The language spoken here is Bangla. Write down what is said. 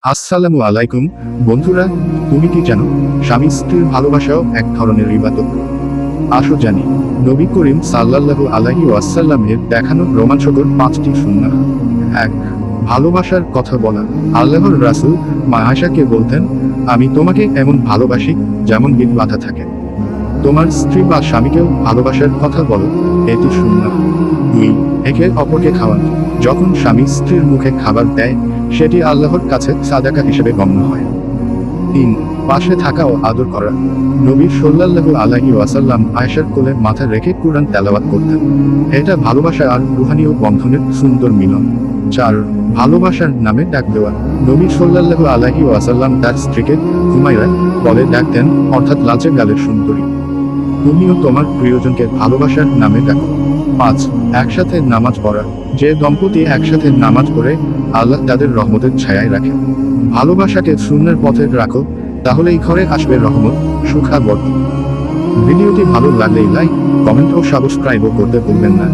আসসালামু আলাইকুম বন্ধুরা, তুমি কি জানো স্বামী স্ত্রীর ভালোবাসাও এক ধরনের ইবাদত? আসো জানি নবী করিম সাল্লাল্লাহু আলাইহি ওয়াসাল্লামের দেখানো রোমাঞ্চকর 5টি সুন্নাহ। 1. ভালোবাসার কথা বলা। আল্লাহর রাসূল মা আয়েশাকে বলতেন, আমি তোমাকে এমন ভালোবাসি যেমন বিধ বাঁধা থাকে। তোমার স্ত্রী বা স্বামীকেও ভালোবাসার কথা বলো, এটি সুন্নাহ। 2. একে অপরকে খাওয়ানো। যখন স্বামী স্ত্রীর মুখে খাবার দেয়, সেটি আল্লাহর কাছে সাদাকা হিসেবে গণ্য হয়। 3. পাশে থাকা ও আদর করা। নবী সাল্লাল্লাহু আলাইহি ওয়াসাল্লাম আয়েশার কোলে মাথা রেখে কুরআন তেলাওয়াত করতেন। এটা ভালোবাসা আর রূহানীয় বন্ধনের সুন্দর মিলন। 4. ভালোবাসার নামে ডাক দেওয়া। নবী সাল্লাল্লাহু আলাইহি ওয়াসাল্লাম তার স্ত্রীকে হুমায়রা বলে ডাকতেন, অর্থাৎ লালচে গালের সুন্দরী। তুমিও তোমার প্রিয়জনকে ভালোবাসার নামে ডাকো। 5. একসাথে নামাজ পড়া। যে দম্পতি একসাথে নামাজ পড়ে, আল্লাহ তাদের রহমতের ছায়ায় রাখেন। ভালোবাসাকে সুন্নাহর পথে রাখো, তাহলেই ঘরে আসবে রহমত, সুখ আর বরকত। ভিডিওটি ভালো লাগলে লাইক, কমেন্ট ও সাবস্ক্রাইবও করতে ভুলবেন না।